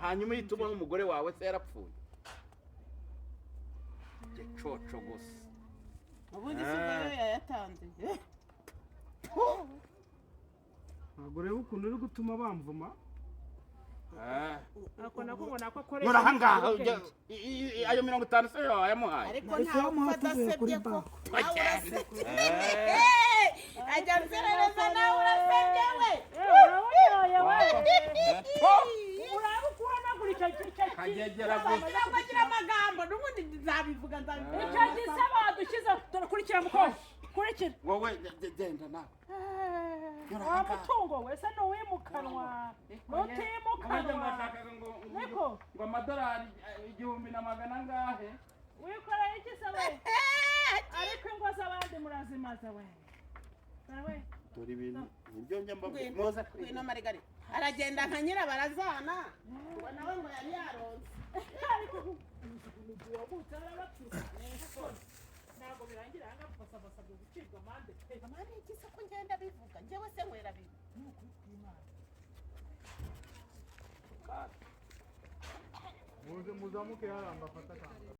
hanyuma uhita ubona umugore wawe se yarapfuye gicoco gusa ubundi se ubwo yayatanze ntabwo rero ukuntu uri gutuma bamvuma ako nako ubona ko akoresha nurahangaha ayo 50 se yamuhaye ariko ntawe ufata sebye ko nawe urasebye ajya nserereza nawe urasebye we uraba ukuhanagura icyo kagegera bagira amagambo n'ubundi nzabivuga icyo gisaba wadushyize turakurikira mukobwa kurikira wowe genda nawe wa mutungo we se n'uwimukanwa n'utimukanwa niko ngo amadolari 1,000 ngahe wikoreye iki se we ariko ingo z'abandi murazimaza we dore ibintu nibyo njya mbavuga kwino marigari aragenda nka nyirabarazana ngo nawe ngo yari yaronse ariko wabutse ntabwo birangira hanga gufasa gucibwa amande amande y'igisa ko ngenda bivuga njyewe se nkwera bibi n'ukuri kw'Imana muzamuke haramba afata kanga